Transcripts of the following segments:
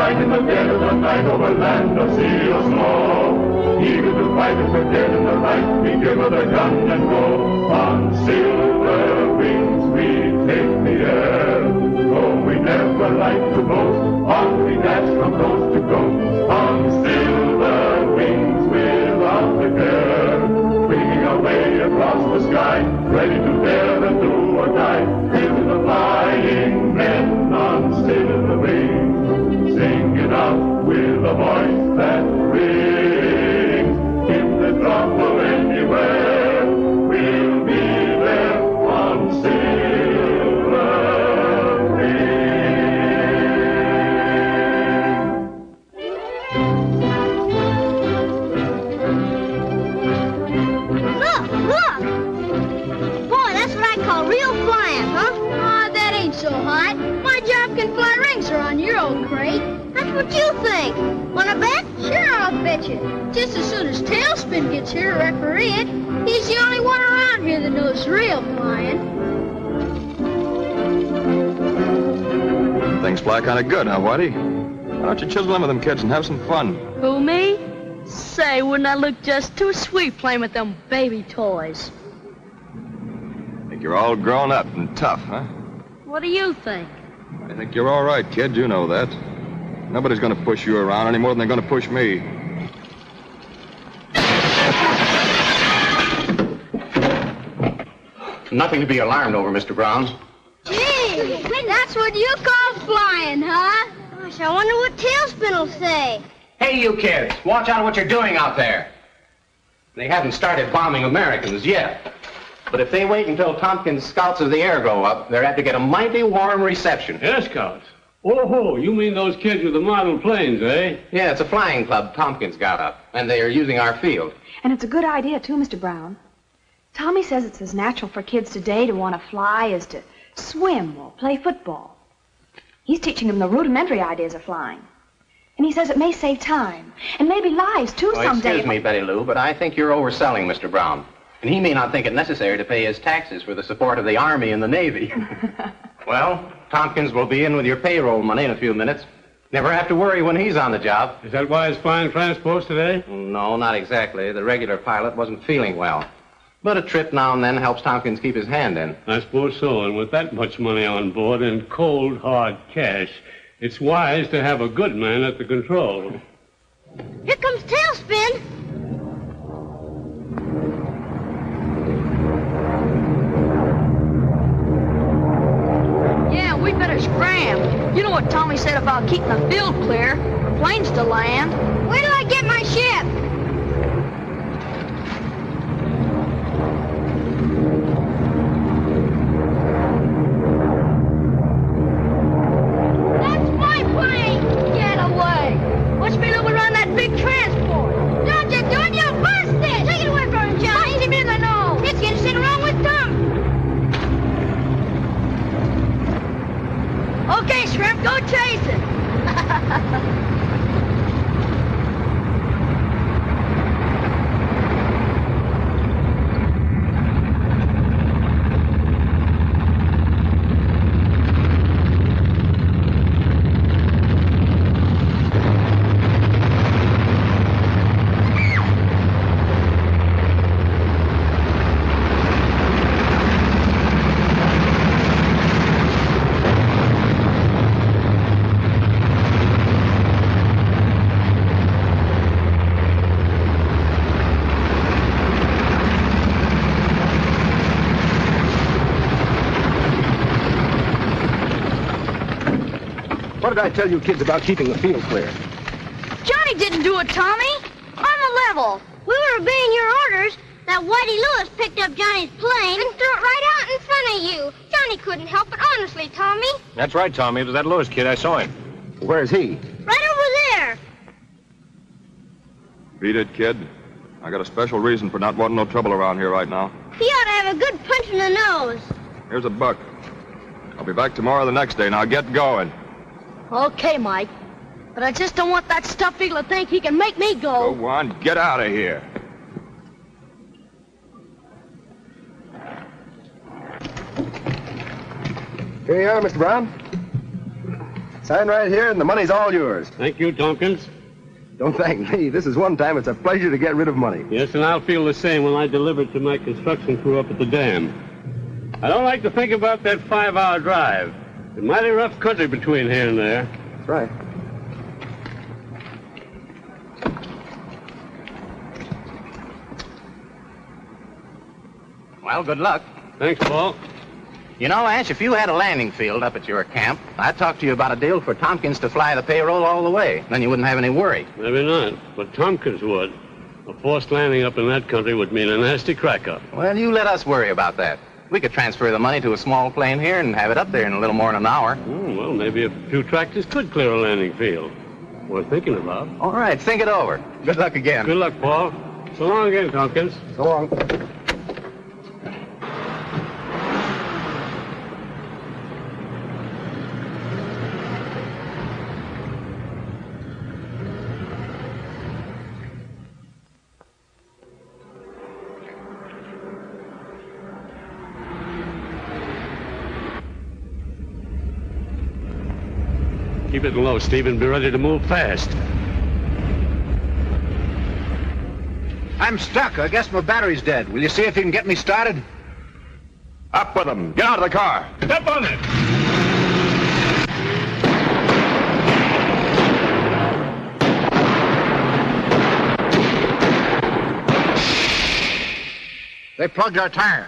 fight in the dead of the night over land or sea or snow. Eager to fight and forget in the light, we give her the gun and go. On silver wings we take the air, though we never like to boast. On we dash from coast to coast, on silver wings without a care. Winging our way across the sky, ready to dare and do or die. Till the flying men on silver wings, sing it out with a voice that rings. In the drop of anywhere, we'll be there on silver wings. Look! Boy, that's what I call real flying, huh? Aw, that ain't so hot. My job can fly rings around your old crate. That's what you think. Wanna bet? Sure, I'll bet you. Just as soon as Tailspin gets here to referee it, he's the only one around here that knows real flying. Things fly kind of good, huh, Whitey? Why don't you chisel in with them kids and have some fun? Who, me? Say, wouldn't I look just too sweet playing with them baby toys? Think you're all grown up and tough, huh? What do you think? I think you're all right, kid. You know that. Nobody's going to push you around any more than they're going to push me. Nothing to be alarmed over, Mr. Brown. Gee, that's what you call flying, huh? Gosh, I wonder what Tailspin will say. Hey, you kids, watch out what you're doing out there. They haven't started bombing Americans yet. But if they wait until Tompkins' Scouts of the Air go up, they're apt to get a mighty warm reception. Air Scouts? Oh, you mean those kids with the model planes, eh? Yeah, it's a flying club Tompkins got up, and they are using our field. And it's a good idea, too, Mr. Brown. Tommy says it's as natural for kids today to want to fly as to swim or play football. He's teaching them the rudimentary ideas of flying. And he says it may save time, and maybe lives, too, someday. Excuse me, Betty Lou, but I think you're overselling Mr. Brown. And he may not think it necessary to pay his taxes for the support of the Army and the Navy. Well, Tompkins will be in with your payroll money in a few minutes. Never have to worry when he's on the job. Is that why he's flying transports today? No, not exactly. The regular pilot wasn't feeling well. But a trip now and then helps Tompkins keep his hand in. I suppose so, and with that much money on board and cold, hard cash, it's wise to have a good man at the control. Here comes Tailspin. Yeah, we better scram. You know what Tommy said about keeping the field clear for planes to land. Where do I get my ship? That's my plane! Get away! Watch me look around that big transport. Don't you do it, you'll burst it! Take it away from him, John. Punch him in the nose. It's gonna sit wrong with Tom. Okay, Shrimp, go chase it. What did I tell you kids about keeping the field clear? Johnny didn't do it, Tommy. On the level. We were obeying your orders. That Whitey Lewis picked up Johnny's plane and threw it right out in front of you. Johnny couldn't help it, honestly, Tommy. That's right, Tommy. It was that Lewis kid. I saw him. Where's he? Right over there. Beat it, kid. I got a special reason for not wanting no trouble around here right now. He ought to have a good punch in the nose. Here's a buck. I'll be back tomorrow or the next day. Now get going. Okay, Mike. But I just don't want that stuffed eagle to think he can make me go. Go on, get out of here. Here you are, Mr. Brown. Sign right here, and the money's all yours. Thank you, Tompkins. Don't thank me. This is one time it's a pleasure to get rid of money. Yes, and I'll feel the same when I deliver it to my construction crew up at the dam. I don't like to think about that 5-hour drive. It's a mighty rough country between here and there. That's right. Well, good luck. Thanks, Paul. You know, Ash, if you had a landing field up at your camp, I'd talk to you about a deal for Tompkins to fly the payroll all the way. Then you wouldn't have any worry. Maybe not, but Tompkins would. A forced landing up in that country would mean a nasty crack-up. Well, you let us worry about that. We could transfer the money to a small plane here and have it up there in a little more than an hour. Oh, well, maybe a few tractors could clear a landing field. Worth thinking about. All right, think it over. Good luck again. Good luck, Paul. So long again, Tompkins. So long. Keep it low, Stephen. Be ready to move fast. I'm stuck. I guess my battery's dead. Will you see if you can get me started? Up with them. Get out of the car. Step on it. They plugged our tire.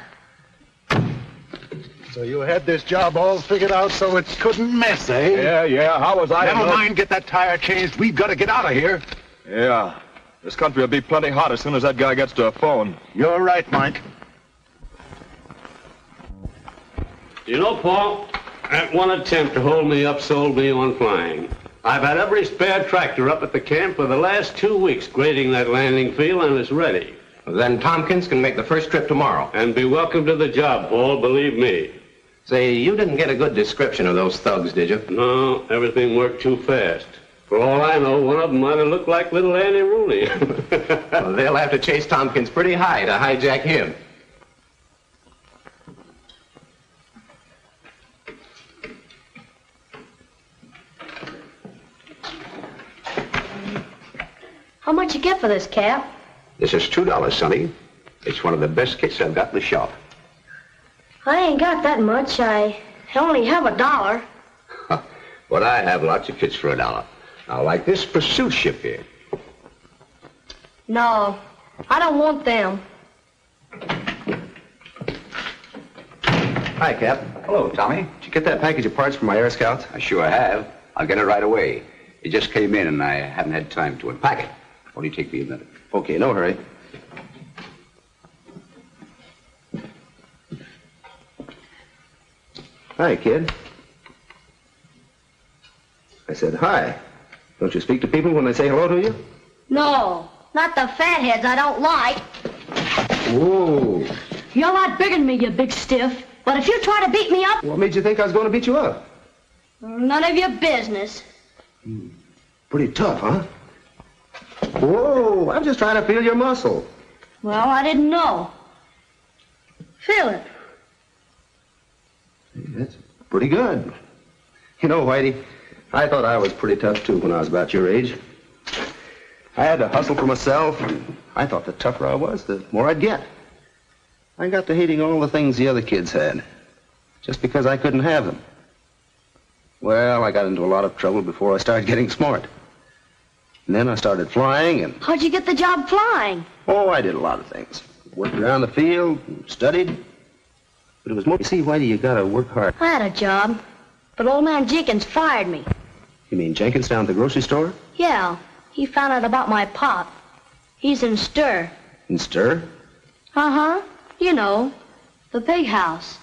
So you had this job all figured out so it couldn't miss, eh? Yeah. How was I? Never mind, get that tire changed. We've got to get out of here. Yeah. This country will be plenty hot as soon as that guy gets to a phone. You're right, Mike. You know, Paul, that one attempt to hold me up sold me on flying. I've had every spare tractor up at the camp for the last 2 weeks grading that landing field, and it's ready. Then Tompkins can make the first trip tomorrow. And be welcome to the job, Paul, believe me. Say, you didn't get a good description of those thugs, did you? No, everything worked too fast. For all I know, one of them might have looked like little Annie Rooney. Well, they'll have to chase Tompkins pretty high to hijack him. How much you get for this, Cap? This is $2, Sonny. It's one of the best kits I've got in the shop. I ain't got that much. I only have $1. But I have lots of kits for $1. Now, like this pursuit ship here. No, I don't want them. Hi, Cap. Hello, Tommy. Did you get that package of parts from my Air Scouts? I sure have. I'll get it right away. It just came in, and I haven't had time to unpack it. Only take me a minute. Okay, no hurry. Hi, kid. I said hi. Don't you speak to people when they say hello to you? No, not the fatheads I don't like. Whoa. You're a lot bigger than me, you big stiff. But if you try to beat me up... What made you think I was going to beat you up? None of your business. Pretty tough, huh? Whoa, I'm just trying to feel your muscle. Well, I didn't know. Feel it. That's pretty good. You know, Whitey, I thought I was pretty tough, too, when I was about your age. I had to hustle for myself, and I thought the tougher I was, the more I'd get. I got to hating all the things the other kids had, just because I couldn't have them. Well, I got into a lot of trouble before I started getting smart. And then I started flying, and... How'd you get the job flying? Oh, I did a lot of things. Worked around the field, studied. But it was more... You see, Whitey, you gotta work hard. I had a job, but old man Jenkins fired me. You mean Jenkins down at the grocery store? Yeah, he found out about my pop. He's in Stir. In Stir? Uh-huh. You know, the big house.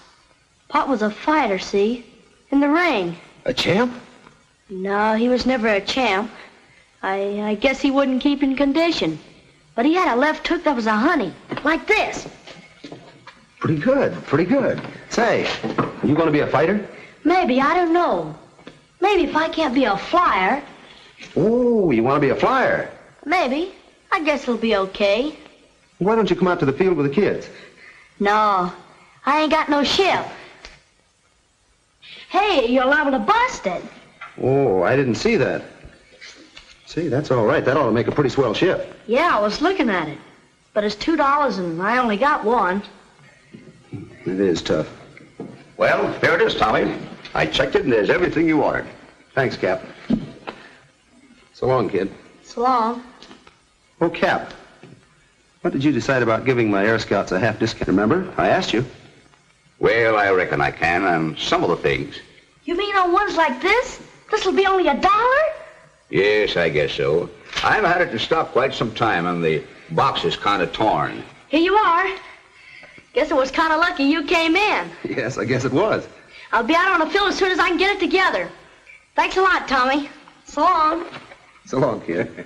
Pop was a fighter, see? In the ring. A champ? No, he was never a champ. I guess he wouldn't keep in condition. But he had a left hook that was a honey. Like this. Pretty good, pretty good. Say, are you going to be a fighter? Maybe, I don't know. Maybe if I can't be a flyer. Oh, you want to be a flyer? Maybe. I guess it'll be okay. Why don't you come out to the field with the kids? No, I ain't got no ship. Hey, you're liable to bust it. Oh, I didn't see that. See, that's all right. That ought to make a pretty swell ship. Yeah, I was looking at it. But it's $2 and I only got one. It is tough. Well, there it is, Tommy. I checked it, and there's everything you ordered. Thanks, Cap. So long, kid. So long. Oh, Cap. What did you decide about giving my Air Scouts a half discount? Remember? I asked you. Well, I reckon I can on some of the things. You mean on ones like this? This'll be only $1? Yes, I guess so. I've had it in stock quite some time, and the box is kind of torn. Here you are. Guess it was kind of lucky you came in. Yes, I guess it was. I'll be out on the field as soon as I can get it together. Thanks a lot, Tommy. So long. So long, kid.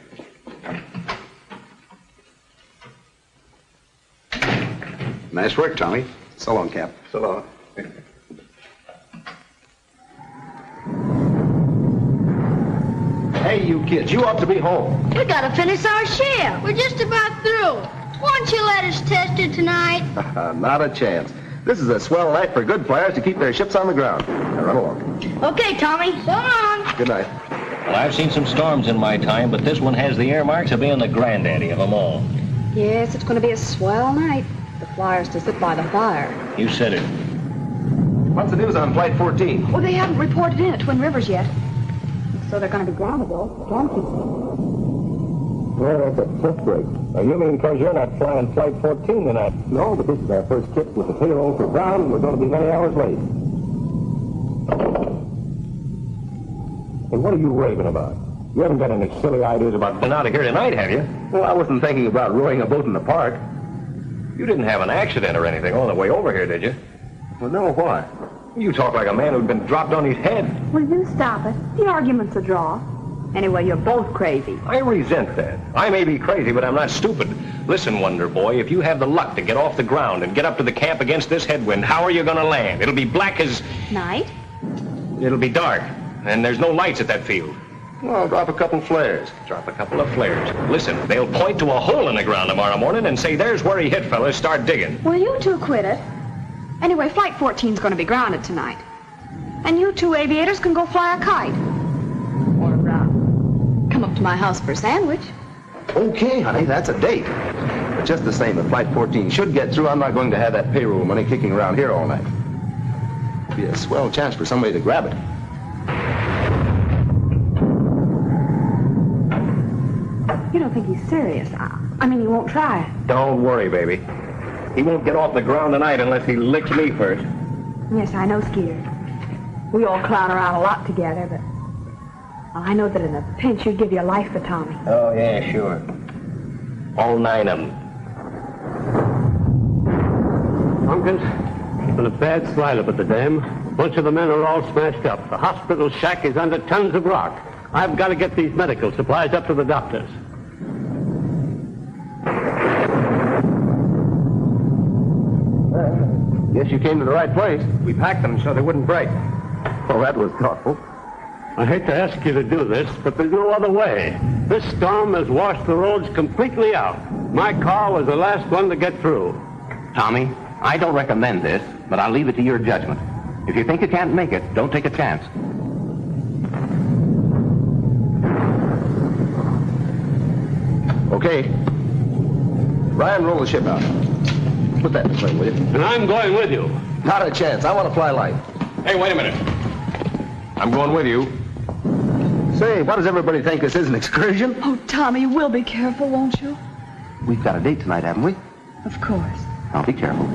Nice work, Tommy. So long, Cap. So long. Hey, you kids, you ought to be home. We gotta finish our shift. We're just about through. Why don't you let us test it tonight? Not a chance. This is a swell night for good flyers to keep their ships on the ground. Now run along. Okay, Tommy. So long. Good night. Well, I've seen some storms in my time, but this one has the earmarks of being the granddaddy of them all. Yes, it's going to be a swell night. The flyers to sit by the fire. You said it. What's the news on Flight 14? Well, they haven't reported in at Twin Rivers yet. So they're going to be grounded, though. Can't keep them. Well, that's a tough break. You mean because you're not flying Flight 14 tonight? No, but this is our first trip with the payroll for Brown, and we're going to be many hours late. And what are you raving about? You haven't got any silly ideas about getting out of here tonight, have you? Well, I wasn't thinking about rowing a boat in the park. You didn't have an accident or anything on the way over here, did you? Well, no, why? You talk like a man who'd been dropped on his head. Will you stop it? The argument's a draw. Anyway, you're both crazy. I resent that. I may be crazy, but I'm not stupid. Listen, Wonder Boy, if you have the luck to get off the ground and get up to the camp against this headwind, how are you going to land? It'll be black as... Night? It'll be dark, and there's no lights at that field. Well, drop a couple flares. Drop a couple of flares. Listen, they'll point to a hole in the ground tomorrow morning and say, there's where he hit, fellas. Start digging. Well, you two quit it. Anyway, Flight 14's going to be grounded tonight. And you two aviators can go fly a kite. Or, come up to my house for a sandwich. Okay, honey, that's a date. But just the same, if Flight 14 should get through, I'm not going to have that payroll money kicking around here all night. It'd be a swell chance for somebody to grab it. You don't think he's serious? I mean, he won't try it. Don't worry, baby. He won't get off the ground tonight unless he licks me first. Yes, I know, Skeeter. We all clown around a lot together, but I know that in a pinch you'd give your life for Tommy. Oh, yeah, sure. All 9 of them. Tompkins, it's been a bad slide up at the dam. A bunch of the men are all smashed up. The hospital shack is under tons of rock. I've got to get these medical supplies up to the doctors. Guess you came to the right place. We packed them so they wouldn't break. Well, that was thoughtful. I hate to ask you to do this, but there's no other way. This storm has washed the roads completely out. My car was the last one to get through. Tommy, I don't recommend this, but I'll leave it to your judgment. If you think you can't make it, don't take a chance. Okay. Ryan, roll the ship out. Put that in the plane, will you? And I'm going with you. Not a chance. I want to fly light. Hey, wait a minute. I'm going with you. Say, what does everybody think? This is an excursion? Oh, Tommy, you will be careful, won't you? We've got a date tonight, haven't we? Of course. I'll be careful.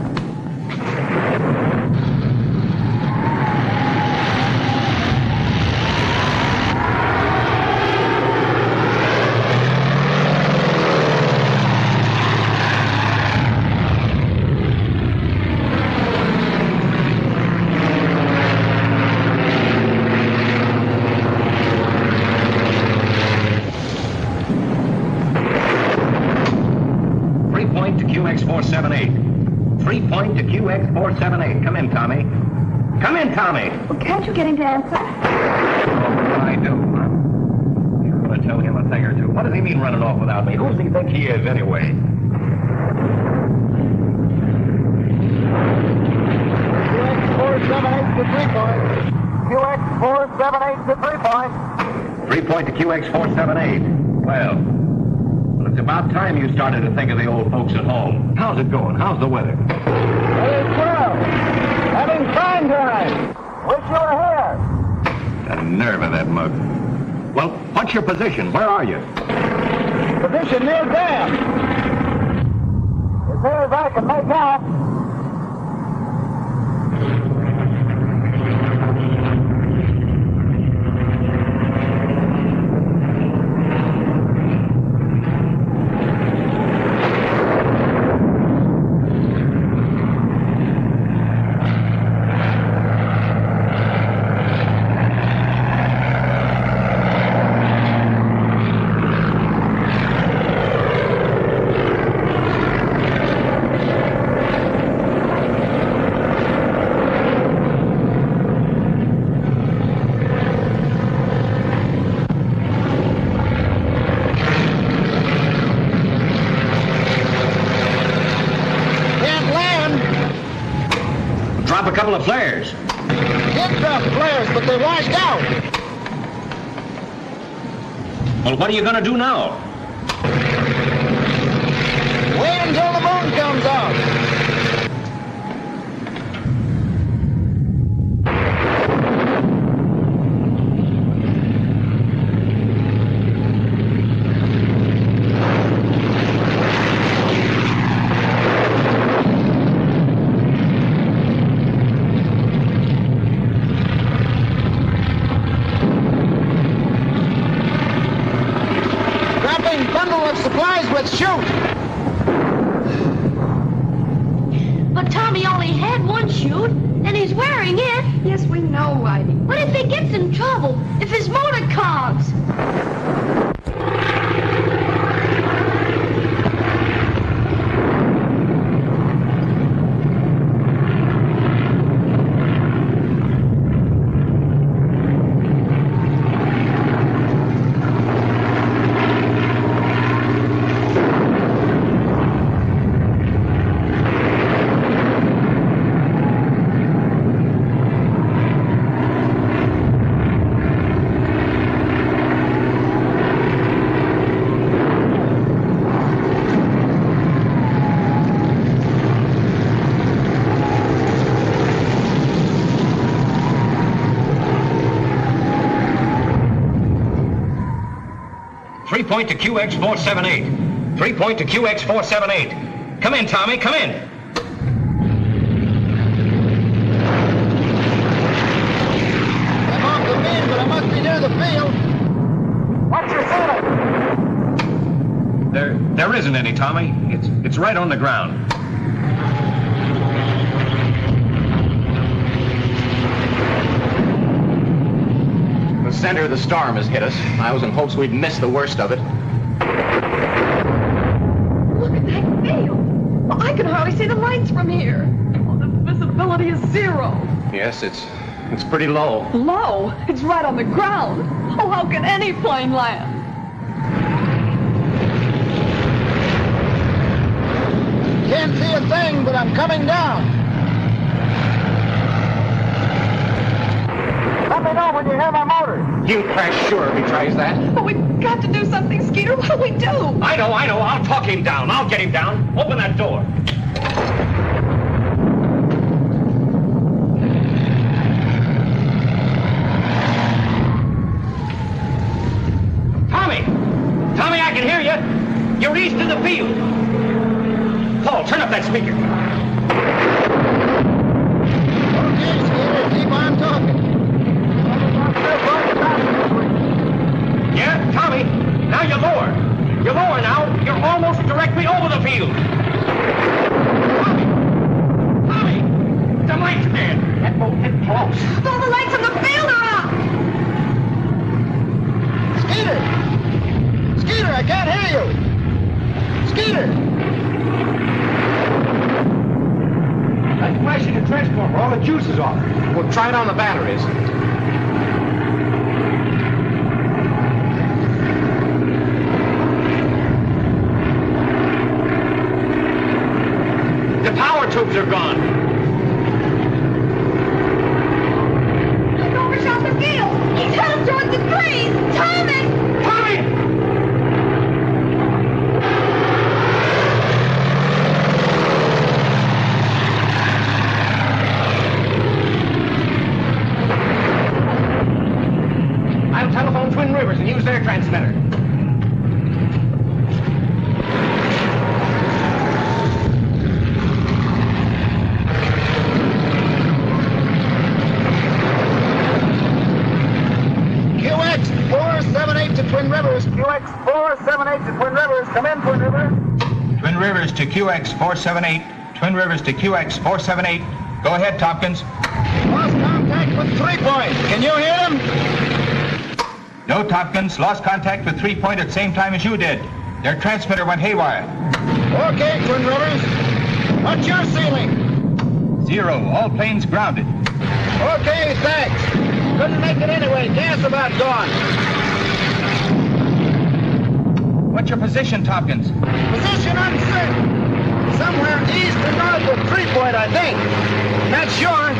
478. 3 point to QX478. Come in, Tommy. Come in, Tommy. Well, can't you get him to answer? Oh, I do. I'm going to tell him a thing or two. What does he mean running off without me? Who does he think he is, anyway? QX478 to 3 point. QX QX478 to 3-point. 3-point to QX478. Well, it's about time you started to think of the old folks at home. How's it going? How's the weather? Hey, 12. Having fine time. Wish you were here. The nerve of that mug. Well, what's your position? Where are you? Position near dam. As near as I can make out. Drop a couple of flares. Did drop flares, but they washed out. Well, what are you going to do now? Wait until the moon comes out. Supplies with shoot. But Tommy only had one chute, and he's wearing it. Yes, we know, Whitey. What if he gets in trouble? If his motor cogs? Point to QX478. 3-point to QX478. Come in, Tommy, come in. I'm off the beam, but I must be near the field. What's your ceiling? There isn't any, Tommy. It's right on the ground. The center of the storm has hit us. I was in hopes we'd miss the worst of it. Look at that field. Well, I can hardly see the lights from here. Oh, the visibility is 0. Yes, it's pretty low. Low? It's right on the ground. Oh, how can any plane land? Can't see a thing, but I'm coming down. Let me know when you hear my motor. You crash sure if he tries that. Oh, we've got to do something, Skeeter. What do we do? I know. I'll talk him down. I'll get him down. Open that door. Tommy, I can hear you. You're east of the field. Paul, turn up that speaker. Okay, Skeeter, keep on talking. Yeah, Tommy, now you're lower. You're lower now. You're almost directly over the field. Tommy! The lights again. That boat hit close. All the lights on the field are out. Skeeter, I can't hear you. Skeeter! That's flashing the transformer. All the juice is off. Well, try it on the batteries. The power tubes are gone. Look over, shot the field. transmitter. QX 478 to Twin Rivers. QX 478 to Twin Rivers. Come in, Twin Rivers. Twin Rivers to QX 478. Twin Rivers to QX 478. Go ahead, Tompkins. Lost contact with 3 Point. Can you hear him? No, Tompkins. Lost contact with 3 Point at the same time as you did. Their transmitter went haywire. Okay, Twin Rivers. What's your ceiling? 0. All planes grounded. Okay, thanks. Couldn't make it anyway. Gas about gone. What's your position, Tompkins? Position uncertain. Somewhere east or north of 3 Point, I think. Not sure.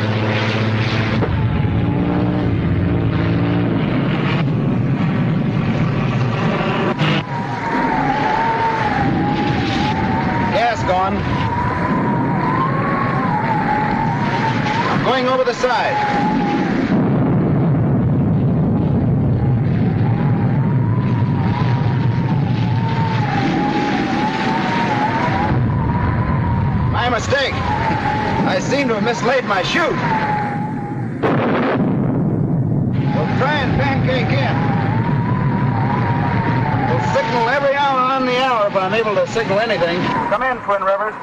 Gas gone. I'm going over the side. My mistake. I seem to have mislaid my chute. We'll try and pancake in. We'll signal every hour on the hour if I'm able to signal anything. Come in, Twin Rivers.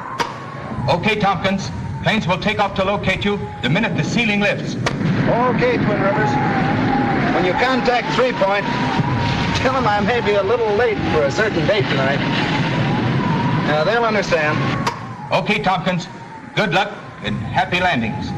Okay, Tompkins. Planes will take off to locate you the minute the ceiling lifts. Okay, Twin Rivers. When you contact 3 Point, tell them I may be a little late for a certain date tonight. They'll understand. Okay, Tompkins. Good luck and happy landings.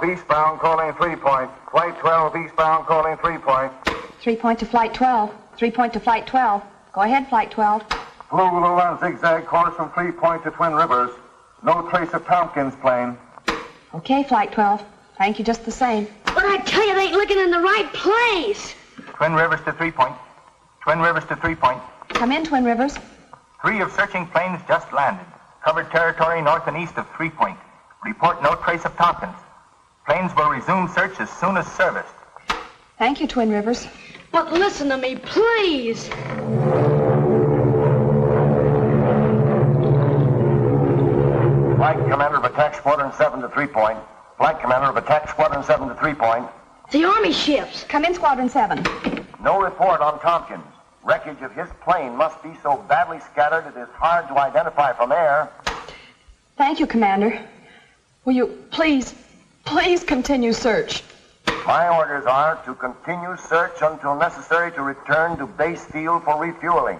Eastbound calling 3 Point. Flight 12 eastbound calling 3 Point. 3 Point to Flight 12. 3 Point to Flight 12. Go ahead, Flight 12. Blue on zigzag course from 3 Point to Twin Rivers. No trace of Tompkins' plane. Okay, Flight 12. Thank you just the same. But I tell you, they ain't looking in the right place. Twin Rivers to 3 Point. Twin Rivers to 3 Point. Come in, Twin Rivers. 3 of searching planes just landed. Covered territory north and east of 3 Point. Report no trace of Tompkins. Planes will resume search as soon as serviced. Thank you, Twin Rivers. But listen to me, please. Flight Commander of Attack Squadron 7 to 3 Point. Flight Commander of Attack Squadron 7 to 3 Point. The Army ships. Come in, Squadron 7. No report on Tompkins. Wreckage of his plane must be so badly scattered it is hard to identify from air. Thank you, Commander. Will you please continue search? My orders are to continue search until necessary to return to base field for refueling.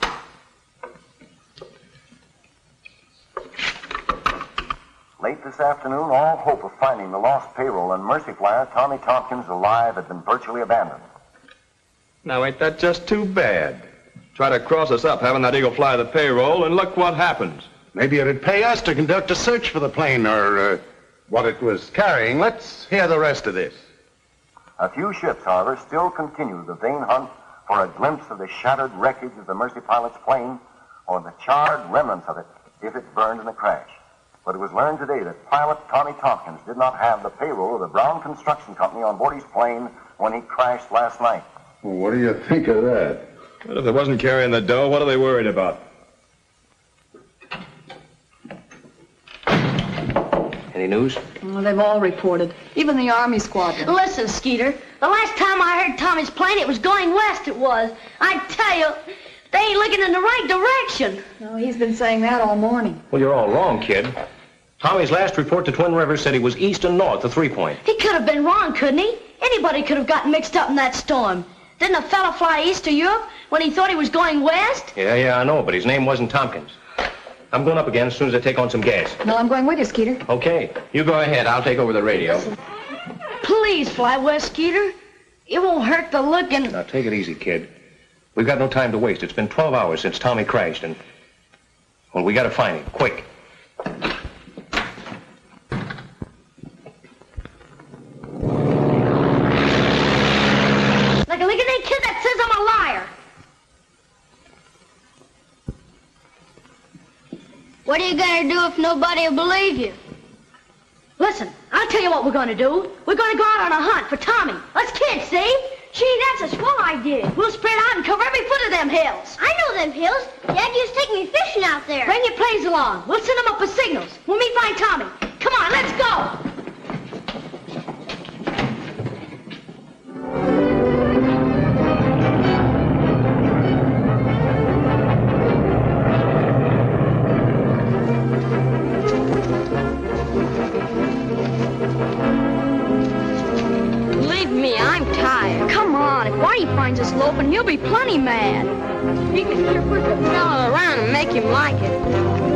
Late this afternoon, all hope of finding the lost payroll and Mercy Flyer, Tommy Tompkins, alive had been virtually abandoned. Now, ain't that just too bad? Try to cross us up having that Eagle fly the payroll, and look what happens. Maybe it'd pay us to conduct a search for the plane or what it was carrying. Let's hear the rest of this. A few ships, however, still continue the vain hunt for a glimpse of the shattered wreckage of the Mercy pilot's plane or the charred remnants of it if it burned in the crash. But it was learned today that pilot Tommy Tompkins did not have the payroll of the Brown Construction Company on board his plane when he crashed last night. Well, what do you think of that? Well, if they wasn't carrying the dough, what are they worried about? Any news? Well, they've all reported. Even the Army squadron. Listen, Skeeter, the last time I heard Tommy's plane, it was going west, it was. I tell you, they ain't looking in the right direction. No, he's been saying that all morning. Well, you're all wrong, kid. Tommy's last report to Twin Rivers said he was east and north of 3 Point. He could have been wrong, couldn't he? Anybody could have gotten mixed up in that storm. Didn't a fella fly east to Europe when he thought he was going west? Yeah, I know, but his name wasn't Tompkins. I'm going up again as soon as I take on some gas. Well, I'm going with you, Skeeter. Okay. You go ahead. I'll take over the radio. Please fly west, Skeeter. It won't hurt the looking. Now, take it easy, kid. We've got no time to waste. It's been 12 hours since Tommy crashed, and... well, we gotta find him, quick. Like a lick-a-day kid that says I'm a liar. What are you gonna do if nobody will believe you? Listen, I'll tell you what we're gonna do. We're gonna go out on a hunt for Tommy. Us kids, see? Gee, that's a swell idea. We'll spread out and cover every foot of them hills. I know them hills. Dad used to take me fishing out there. Bring your planes along. We'll send them up with signals when we find Tommy. Come on, let's go. Believe me, I'm tired. Come on, if Whitey finds us loping, he'll be plenty mad. You can sure push a fellow around and make him like it.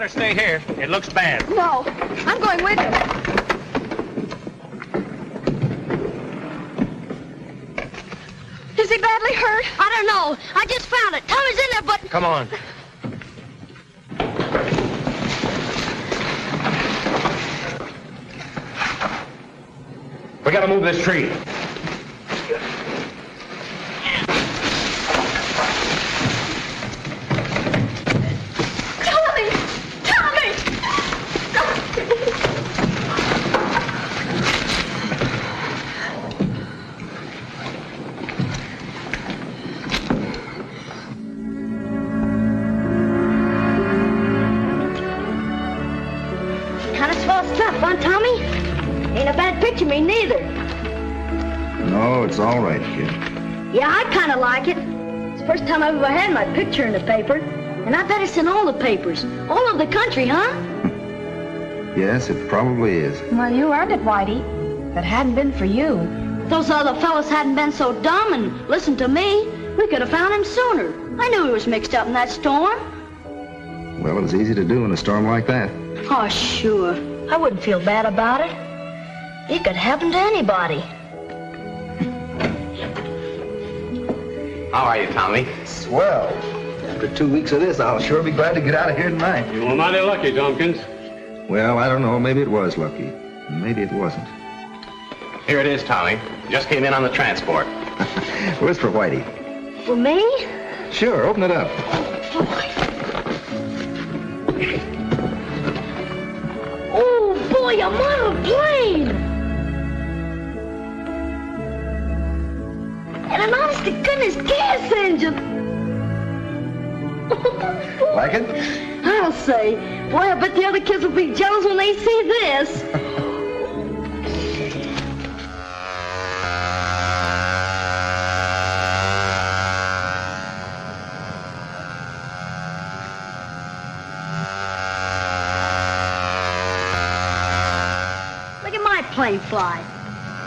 Stay here. It looks bad. No, I'm going with him. Is he badly hurt? I don't know. I just found it. Tommy's in there, but... Come on. We gotta move this tree. It's all right, kid. Yeah, I kind of like it. It's the first time I've ever had my picture in the paper. And I bet it's in all the papers. All over the country, huh? Yes, it probably is. Well, you earned it, Whitey. If it hadn't been for you. If those other fellas hadn't been so dumb and listened to me, we could have found him sooner. I knew he was mixed up in that storm. Well, it was easy to do in a storm like that. Oh, sure. I wouldn't feel bad about it. It could happen to anybody. How are you, Tommy? Swell. After 2 weeks of this, I'll sure be glad to get out of here tonight. You were mighty lucky, Tompkins. Well, I don't know. Maybe it was lucky. Maybe it wasn't. Here it is, Tommy. Just came in on the transport. Where's for Whitey? For me? Sure, open it up. Oh, boy, a model plane! And an honest-to-goodness gas engine! Like it? I'll say. Boy, I bet the other kids will be jealous when they see this. Look at my plane fly.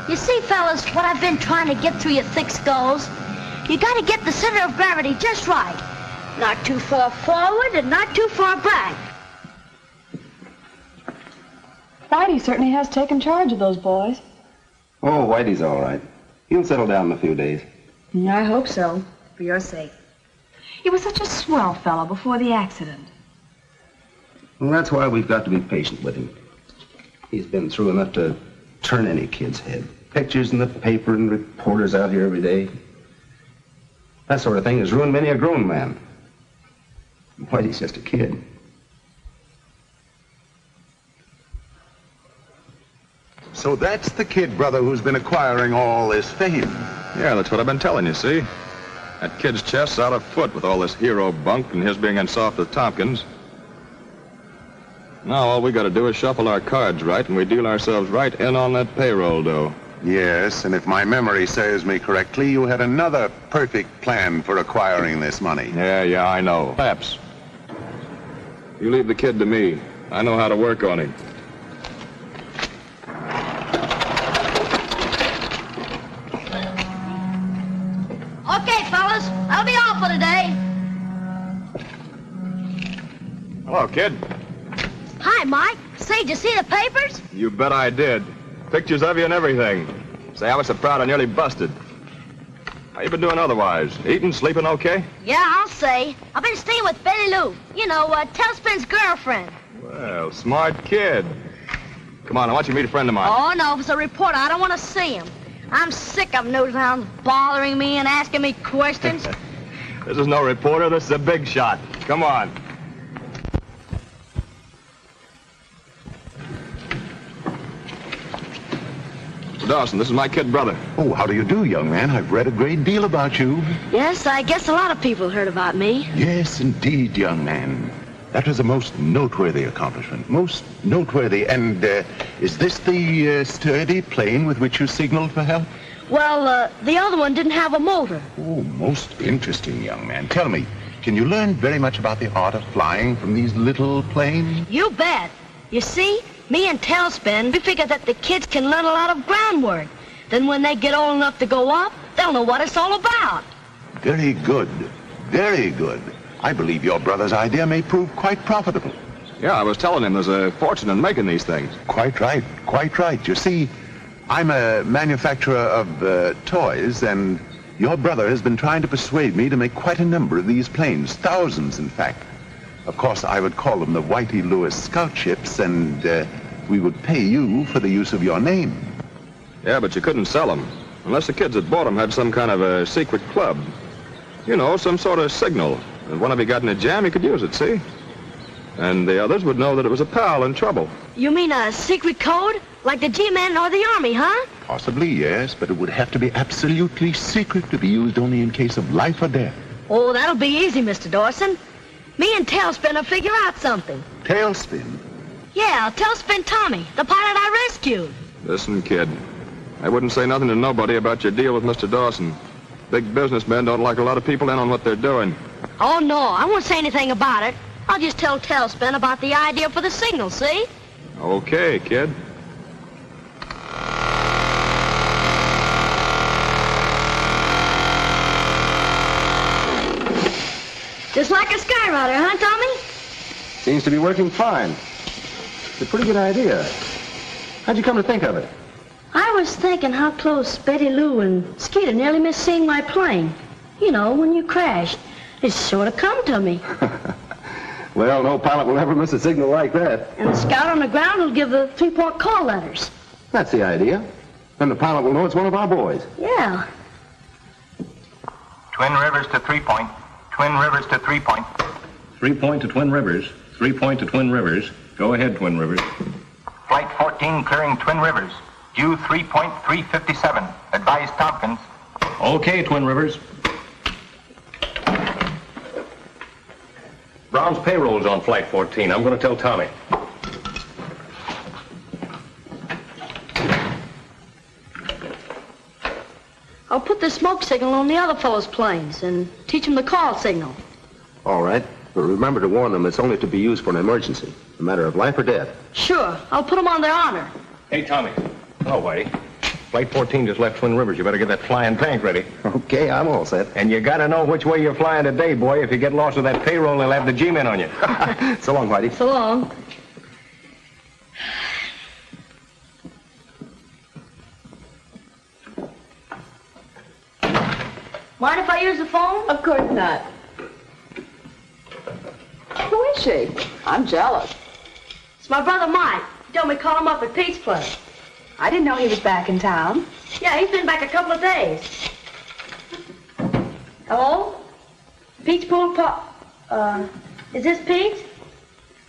You see, fellas, what I've been trying to get through your thick skulls? You gotta get the center of gravity just right. Not too far forward and not too far back. Whitey certainly has taken charge of those boys. Oh, Whitey's all right. He'll settle down in a few days. I hope so, for your sake. He was such a swell fellow before the accident. Well, that's why we've got to be patient with him. He's been through enough to turn any kid's head. Pictures in the paper and reporters out here every day. That sort of thing has ruined many a grown man. Whitey's just a kid. So that's the kid, brother, who's been acquiring all this fame. Yeah, that's what I've been telling you, see? That kid's chest's out of foot with all this hero bunk and his being in soft with Tompkins. Now all we got to do is shuffle our cards right, and we deal ourselves right in on that payroll dough. Yes, and if my memory serves me correctly, you had another perfect plan for acquiring this money. Yeah, I know. Perhaps. You leave the kid to me. I know how to work on him. Okay, fellas, that'll be all for today. Hello, kid. Hi, Mike. Say, did you see the papers? You bet I did. Pictures of you and everything. Say, I was so proud I nearly busted. How you been doing otherwise? Eating, sleeping okay? Yeah, I'll say. I've been staying with Betty Lou. You know, Tailspin's girlfriend. Well, smart kid. Come on, I want you to meet a friend of mine. Oh, no, if it's a reporter, I don't want to see him. I'm sick of nose hounds bothering me and asking me questions. This is no reporter, this is a big shot. Come on. Dawson, this is my kid brother. Oh, how do you do, young man? I've read a great deal about you. Yes, I guess a lot of people heard about me. Yes, indeed, young man. That was a most noteworthy accomplishment. Most noteworthy. And is this the sturdy plane with which you signaled for help? Well, the other one didn't have a motor. Oh, most interesting, young man. Tell me, can you learn very much about the art of flying from these little planes? You bet. You see, me and Tailspin, we figure that the kids can learn a lot of groundwork. Then when they get old enough to go up, they'll know what it's all about. Very good. Very good. I believe your brother's idea may prove quite profitable. Yeah, I was telling him there's a fortune in making these things. Quite right. Quite right. You see, I'm a manufacturer of toys, and your brother has been trying to persuade me to make quite a number of these planes. Thousands, in fact. Of course, I would call them the Whitey Lewis Scout Ships, and we would pay you for the use of your name. Yeah, but you couldn't sell them. Unless the kids that bought them had some kind of a secret club. You know, some sort of signal. If one of you got in a jam, you could use it, see? And the others would know that it was a pal in trouble. You mean a secret code? Like the G-Men or the Army, huh? Possibly, yes, but it would have to be absolutely secret to be used only in case of life or death. Oh, that'll be easy, Mr. Dawson. Me and Tailspin will figure out something. Tailspin? Yeah, Tailspin Tommy, the pilot I rescued. Listen, kid, I wouldn't say nothing to nobody about your deal with Mr. Dawson. Big businessmen don't like a lot of people in on what they're doing. Oh, no, I won't say anything about it. I'll just tell Tailspin about the idea for the signal, see? Okay, kid. Just like a skyrider, huh, Tommy? Seems to be working fine. It's a pretty good idea. How'd you come to think of it? I was thinking how close Betty Lou and Skeeter nearly missed seeing my plane. You know, when you crashed. It sort of come to me. Well, no pilot will ever miss a signal like that. And the scout on the ground will give the 3-point call letters. That's the idea. Then the pilot will know it's one of our boys. Yeah. Twin Rivers to 3-point. Twin Rivers to 3-point. 3-point to Twin Rivers. 3-point to Twin Rivers. Go ahead, Twin Rivers. Flight 14 clearing Twin Rivers. Due 3.357. Advise Tompkins. Okay, Twin Rivers. Brown's payroll's on Flight 14. I'm going to tell Tommy. I'll put the smoke signal on the other fellow's planes and teach them the call signal. All right. But remember to warn them it's only to be used for an emergency. A matter of life or death. Sure. I'll put them on their honor. Hey, Tommy. Hello, Whitey. Flight 14 just left Twin Rivers. You better get that flying tank ready. Okay, I'm all set. And you got to know which way you're flying today, boy. If you get lost with that payroll, they'll have the G-men on you. So long, Whitey. So long. Mind if I use the phone? Of course not. Who is she? I'm jealous. It's my brother Mike. He told me to call him up at Pete's place. I didn't know he was back in town. Yeah, he's been back a couple of days. Hello? Pete's pool is this Pete?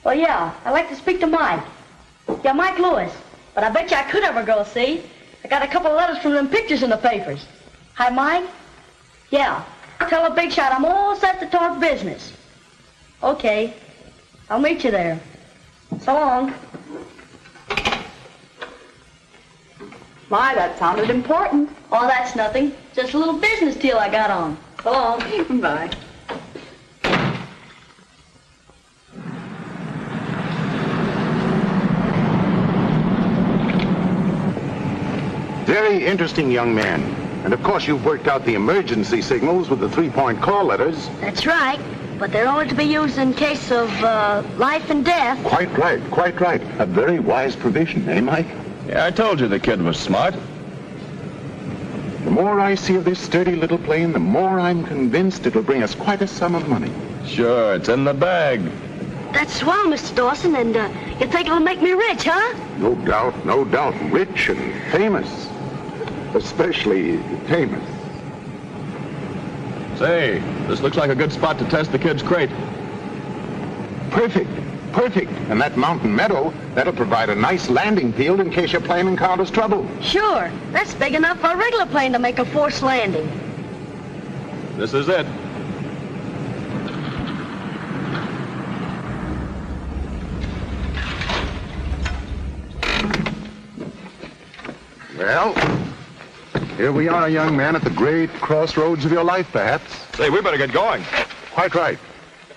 Well, yeah, I'd like to speak to Mike. Yeah, Mike Lewis. But I bet you I could ever go, see? I got a couple of letters from them pictures in the papers. Hi, Mike? Yeah. Tell the big shot I'm all set to talk business. Okay. I'll meet you there. So long. My, that sounded important. Oh, that's nothing. Just a little business deal I got on. So long. Bye. Very interesting young man. And of course you've worked out the emergency signals with the 3-point call letters. That's right. But they're only to be used in case of life and death. Quite right, quite right. A very wise provision, eh, Mike? Yeah, I told you the kid was smart. The more I see of this sturdy little plane, the more I'm convinced it'll bring us quite a sum of money. Sure, it's in the bag. That's swell, Mr. Dawson, and you think it'll make me rich, huh? No doubt, no doubt. Rich and famous. Especially famous. Say, this looks like a good spot to test the kid's crate. Perfect, perfect. And that mountain meadow, that'll provide a nice landing field in case your plane encounters trouble. Sure. That's big enough for a regular plane to make a forced landing. This is it. Well, here we are, young man, at the great crossroads of your life, perhaps. Say, we better get going. Quite right.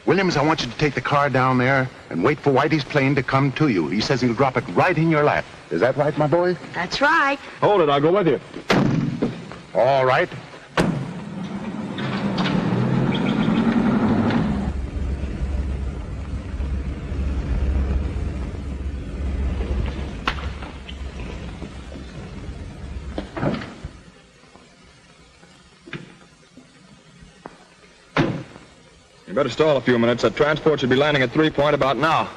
Williams, I want you to take the car down there and wait for Whitey's plane to come to you. He says he'll drop it right in your lap. Is that right, my boy? That's right. Hold it, I'll go with you. All right. You better stall a few minutes. That transport should be landing at 3-point about now.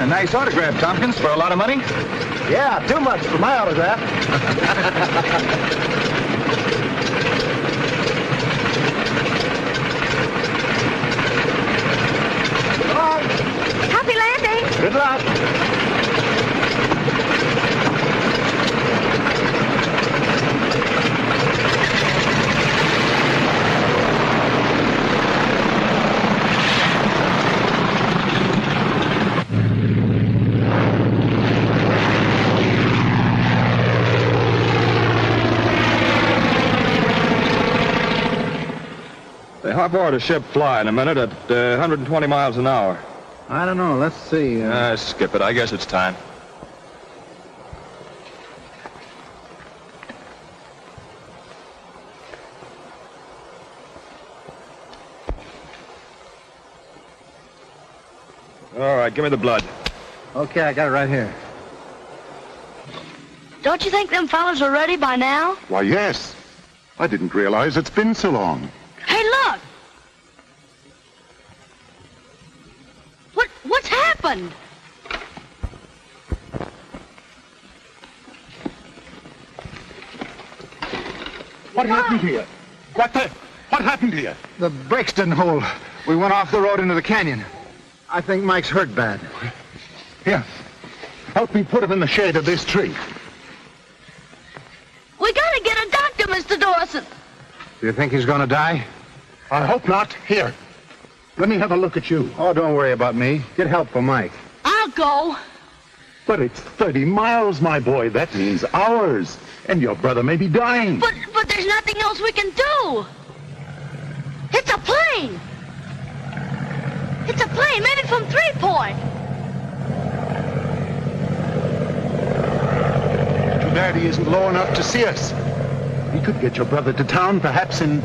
Nice autograph, Tompkins, for a lot of money. Yeah, too much for my autograph. Happy landing. Good luck. How far does a ship fly in a minute at 120 miles an hour? I don't know. Let's see. Skip it. I guess it's time. All right, give me the blood. Okay, I got it right here. Don't you think them fellas are ready by now? Why, yes. I didn't realize it's been so long. Hey, look! What's happened? What happened to you? What happened to you? The brakes didn't hold. We went off the road into the canyon. I think Mike's hurt bad. Here. Help me put him in the shade of this tree. We gotta get a doctor, Mr. Dawson. Do you think he's gonna die? I hope not. Here. Let me have a look at you. Oh, don't worry about me. Get help for Mike. I'll go. But it's 30 miles, my boy. That means hours. And your brother may be dying. But there's nothing else we can do. It's a plane. It's a plane, maybe from 3 Point. Too bad he isn't low enough to see us. We could get your brother to town, perhaps in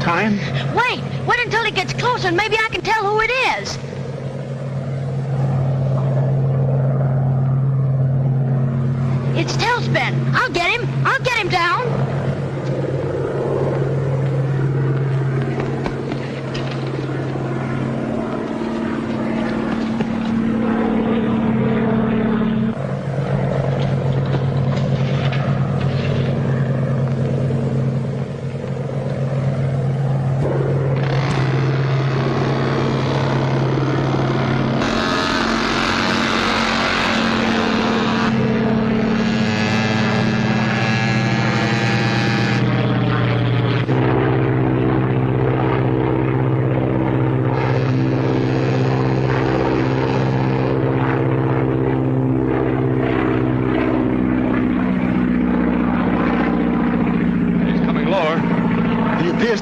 time. Wait until he gets closer and maybe I can tell who it is. It's Tailspin. I'll get him down.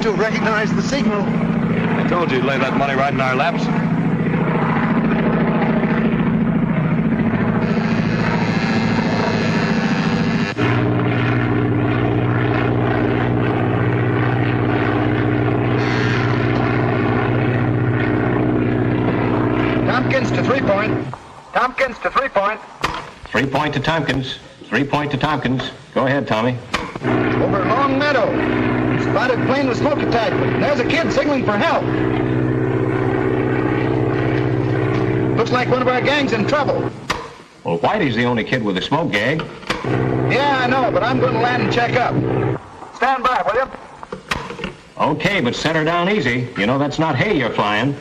To recognize the signal. I told you to lay that money right in our laps. Tompkins to 3 Point. Tompkins to 3 Point. 3 Point to Tompkins. 3 Point to Tompkins. Go ahead, Tommy. Over Long Meadow. Spotted plane with smoke attachment. There's a kid signaling for help. Looks like one of our gang's in trouble. Well, Whitey's the only kid with a smoke gag. Yeah, I know, but I'm going to land and check up. Stand by, will you? Okay, but set her down easy. You know that's not hay you're flying.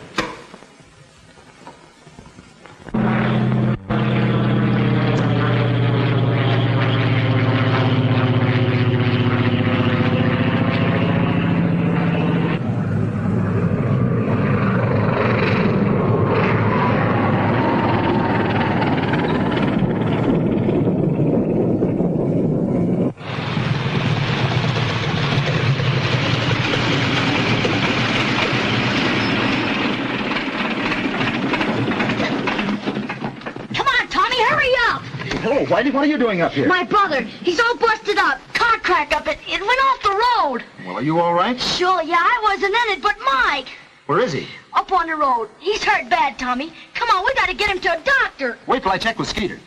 Whitey, what are you doing up here? My brother, he's all busted up. Car crack up. It went off the road. Well, are you all right? Sure, yeah, I wasn't in it, but Mike. Where is he? Up on the road. He's hurt bad, Tommy. Come on, we gotta get him to a doctor. Wait till I check with Skeeter.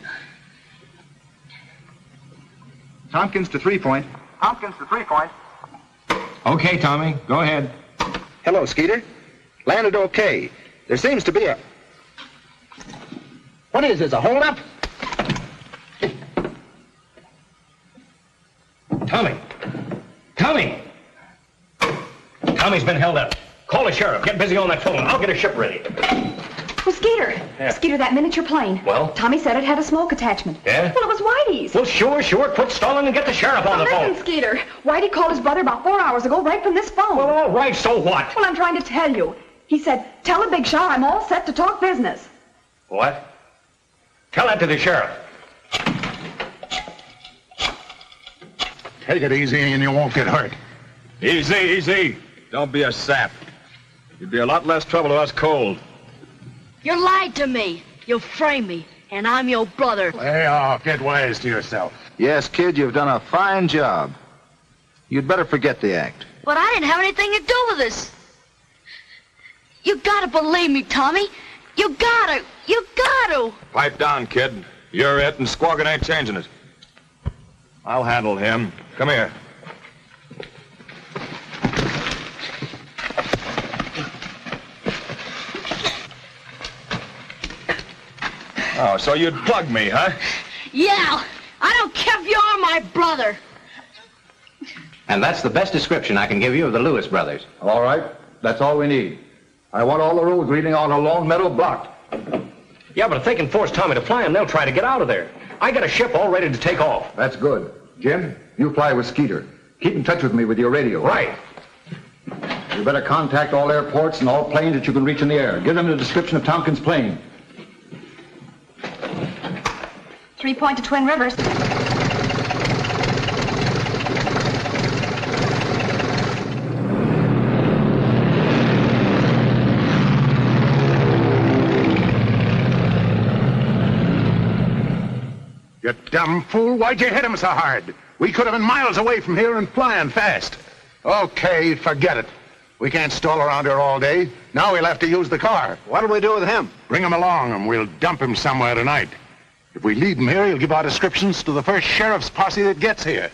Tompkins to 3 Point. Tompkins to 3 Point. Okay, Tommy, go ahead. Hello, Skeeter. Landed okay. There seems to be a... What is this, a holdup? Tommy! Tommy! Tommy's been held up. Call the sheriff. Get busy on that phone. I'll get a ship ready. Well, Skeeter. Yeah. Skeeter, that miniature plane. Well? Tommy said it had a smoke attachment. Yeah? Well, it was Whitey's. Well, sure. Quit stalling and get the sheriff on the phone. Listen, Skeeter. Whitey called his brother about 4 hours ago right from this phone. Well, all right, so what? Well, I'm trying to tell you. He said, tell the big shot I'm all set to talk business. What? Tell that to the sheriff. Take it easy and you won't get hurt. Easy. Don't be a sap. You'd be a lot less trouble to us cold. You lied to me. You framed me. And I'm your brother. Lay off. Get wise to yourself. Yes, kid, you've done a fine job. You'd better forget the act. But I didn't have anything to do with this. You gotta believe me, Tommy. You gotta. You gotta. Pipe down, kid. You're it, and Squawkin' ain't changing it. I'll handle him. Come here. Oh, so you'd plug me, huh? Yeah. I don't care if you're my brother. And that's the best description I can give you of the Lewis brothers. All right. That's all we need. I want all the roads leading on to Lone Meadow blocked. Yeah, but if they can force Tommy to fly him, they'll try to get out of there. I got a ship all ready to take off. That's good. Jim, you fly with Skeeter. Keep in touch with me with your radio. Right. You better contact all airports and all planes that you can reach in the air. Give them the description of Tompkins' plane. 3 Point to Twin Rivers. You dumb fool. Why'd you hit him so hard? We could have been miles away from here and flying fast. Okay, forget it. We can't stall around here all day. Now we'll have to use the car. What'll we do with him? Bring him along and we'll dump him somewhere tonight. If we leave him here, he'll give our descriptions to the first sheriff's posse that gets here.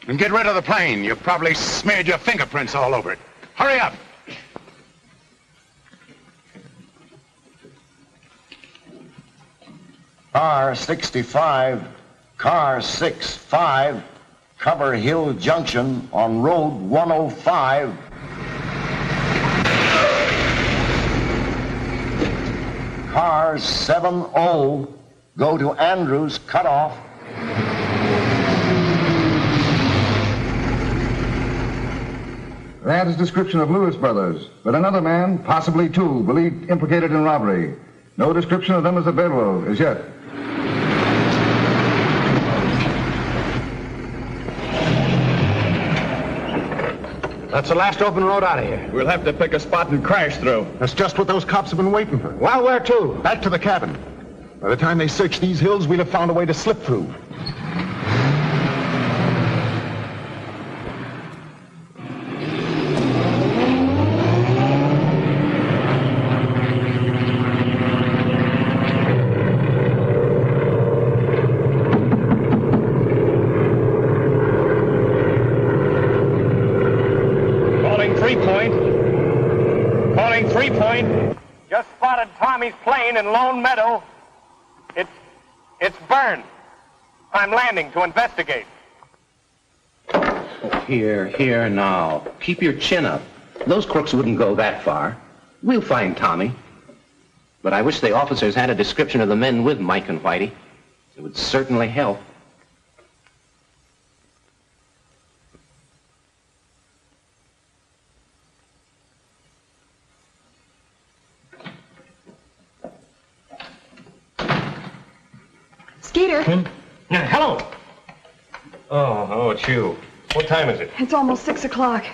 And get rid of the plane. You've probably smeared your fingerprints all over it. Hurry up. Car 65, car 65, Cover Hill Junction on Road 105. Car 70, go to Andrews Cutoff. That is description of Lewis brothers, but another man, possibly two, believed implicated in robbery. No description of them is available as yet. That's the last open road out of here. We'll have to pick a spot and crash through. That's just what those cops have been waiting for. Well, where to? Back to the cabin. By the time they search these hills, we'll have found a way to slip through. Calling 3 Point. Just spotted Tommy's plane in Lone Meadow. It's burned. I'm landing to investigate. Here now. Keep your chin up. Those crooks wouldn't go that far. We'll find Tommy. But I wish the officers had a description of the men with Mike and Whitey. It would certainly help. Skeeter. Hello. Oh, it's you. What time is it? It's almost 6 o'clock.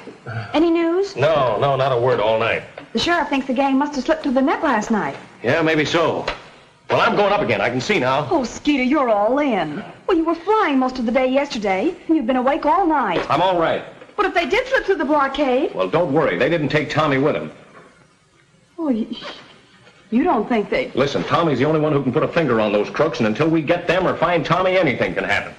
Any news? No, not a word all night. The sheriff thinks the gang must have slipped through the net last night. Yeah, maybe so. Well, I'm going up again. I can see now. Oh, Skeeter, you're all in. Well, you were flying most of the day yesterday, and you've been awake all night. I'm all right. But if they did slip through the blockade... Well, don't worry. They didn't take Tommy with them. Oh, you don't think they... Listen, Tommy's the only one who can put a finger on those crooks, and until we get them or find Tommy, anything can happen.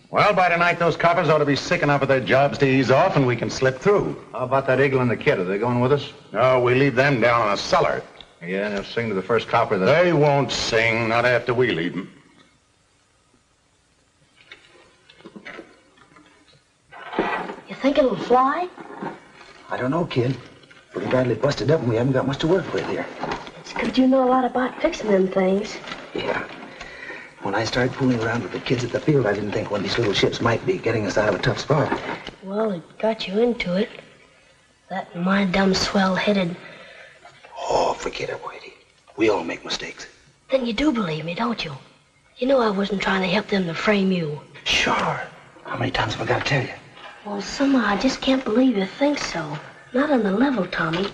Well, by tonight, those coppers ought to be sick enough of their jobs to ease off, and we can slip through. How about that Eagle and the kid? Are they going with us? No, we leave them down in the cellar. Yeah, and they'll sing to the first copper that... They won't sing, not after we leave them. You think it'll fly? I don't know, kid. Pretty badly busted up, and we haven't got much to work with here. It's good you know a lot about fixing them things. Yeah. When I started fooling around with the kids at the field, I didn't think one of these little ships might be getting us out of a tough spot. Well, it got you into it. That and my dumb swell-headed... Oh, forget it, Whitey. We all make mistakes. Then you do believe me, don't you? You know I wasn't trying to help them to frame you. Sure. How many times have I got to tell you? Well, somehow I just can't believe you think so. Not on the level, Tommy.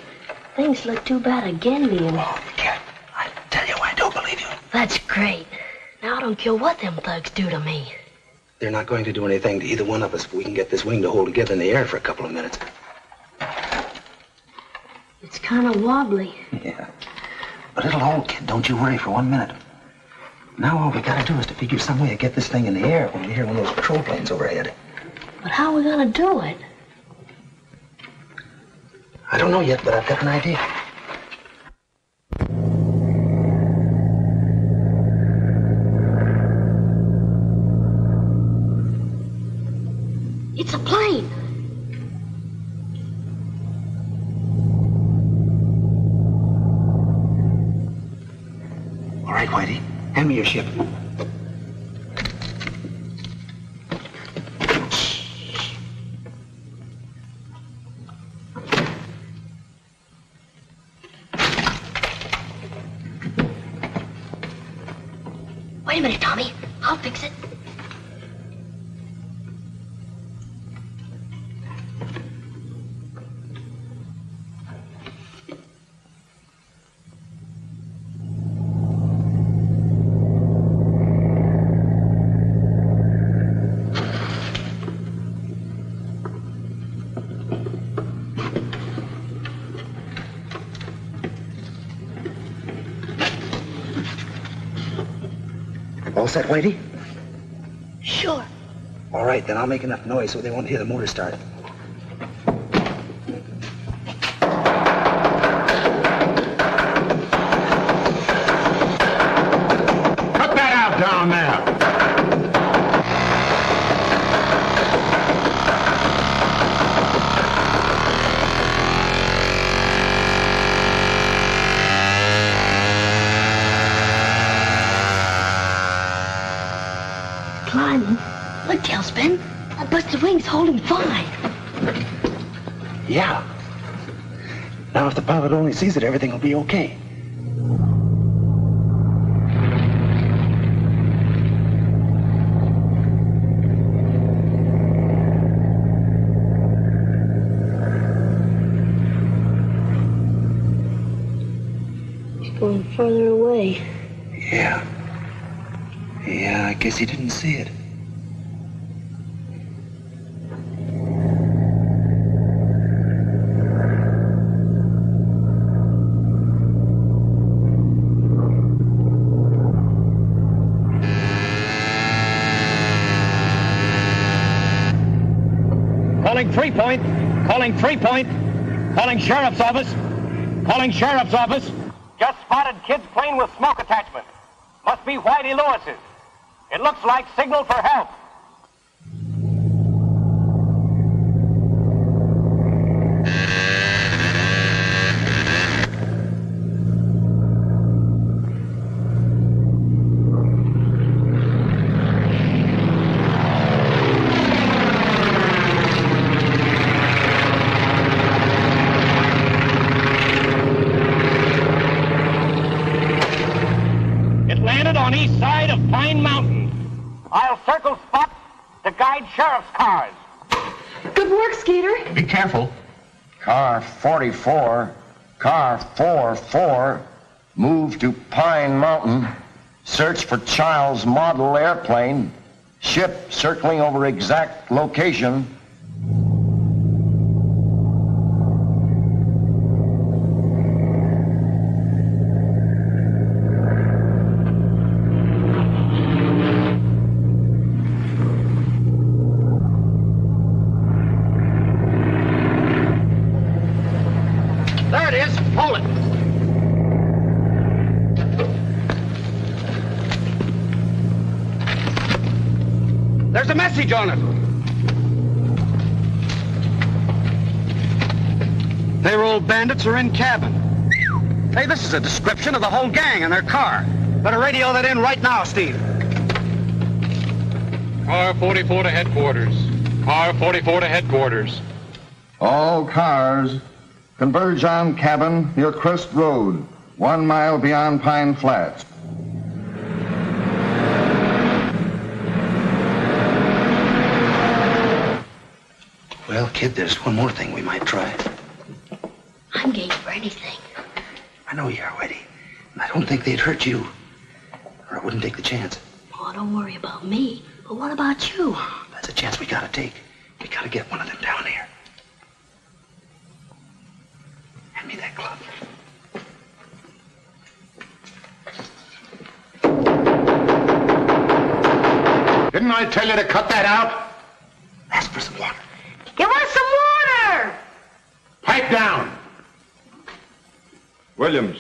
Things look too bad again being... Oh, Cat, I tell you, I don't believe you. That's great. Now I don't care what them thugs do to me. They're not going to do anything to either one of us if we can get this wing to hold together in the air for a couple of minutes. It's kind of wobbly. Yeah. But it'll hold, kid. Don't you worry for 1 minute. Now all we gotta do is to figure some way to get this thing in the air when we hear one of those patrol planes overhead. But how are we gonna do it? I don't know yet, but I've got an idea. It's a plane. All right, Whitey. Hand me your ship. Wait a minute, Tommy. I'll fix it. All set, Whitey? Sure. All right, then I'll make enough noise so they won't hear the motor start. Cut that out down there. Climbing. Look, Tailspin. That busted wing's holding fine. Yeah. Now if the pilot only sees it, everything will be okay. It's going further away. Yeah. Yeah, I guess he didn't see it. Calling 3 Point. Calling 3 Point. Calling Sheriff's Office. Calling Sheriff's Office. Just spotted kid's plane with smoke attachment. Must be Whitey Lewis's. It looks like signal for help. It landed on east side of Pine Mountain. I'll circle spot to guide sheriff's cars. Good work, Skeeter. Be careful. Car 44, car 44, move to Pine Mountain. Search for Child's model airplane. Ship circling over exact location. There it is. Hold it. There's a message on it. Payroll bandits are in cabin. Hey, this is a description of the whole gang and their car. Better radio that in right now, Steve. Car 44 to headquarters. Car 44 to headquarters. All cars converge on cabin near Crest Road, 1 mile beyond Pine Flats. Well, kid, there's one more thing we might try. I'm game for anything. I know you are, Whitey. And I don't think they'd hurt you. Or I wouldn't take the chance. Oh, don't worry about me. But what about you? That's a chance we gotta take. We gotta get one of them down here. Hand me that club. Didn't I tell you to cut that out? Ask for some water. Give us some water! Pipe down. Williams,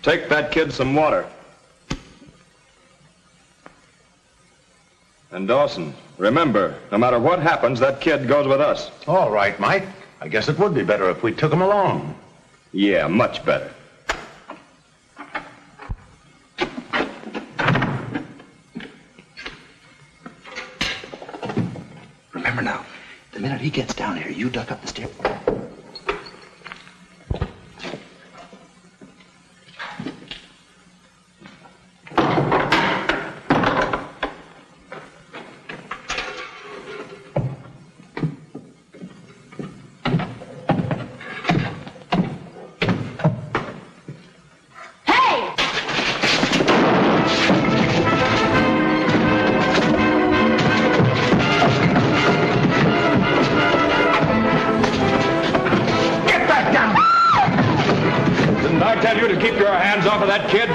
take that kid some water. And Dawson, remember, no matter what happens, that kid goes with us. All right, Mike. I guess it would be better if we took him along. Yeah, much better. Remember now, the minute he gets down here, you duck up the stairs. Off of that kid.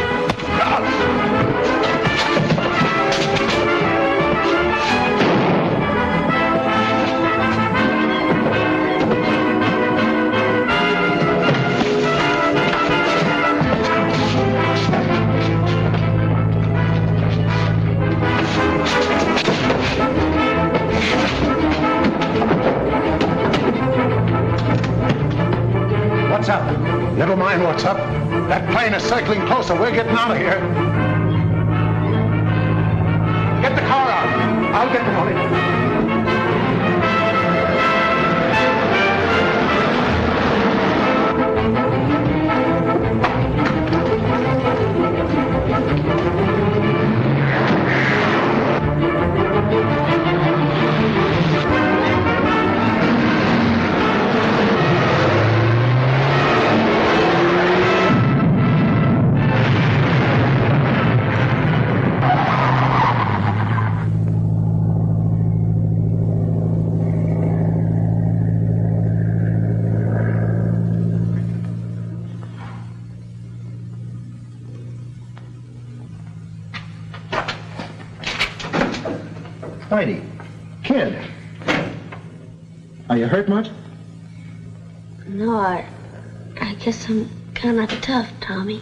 What's up? Never mind what's up. That plane is circling closer. We're getting out of here. Get the car out. I'll get the money. Whitey, kid, are you hurt much? No, I guess I'm kind of tough, Tommy.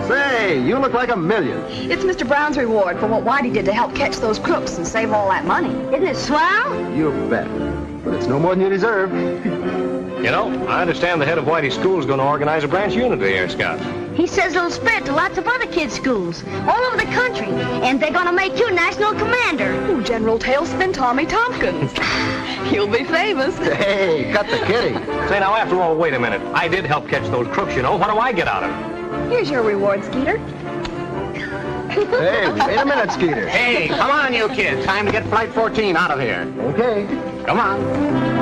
Say, you look like a million. It's Mr. Brown's reward for what Whitey did to help catch those crooks and save all that money. Isn't it swell? You bet. But it's no more than you deserve. You know, I understand the head of Whitey's school is going to organize a branch unit of the Air Scouts. He says it'll spread to lots of other kids' schools all over the country, and they're going to make you national commander. Ooh, General Tailspin Tommy Tompkins. You'll be famous. Hey, cut the kitty. Say, now, after all, wait a minute. I did help catch those crooks, you know. What do I get out of it? Here's your reward, Skeeter. Hey, wait a minute, Skeeter. Hey, come on, you kids. Time to get Flight 14 out of here. Okay. Come on.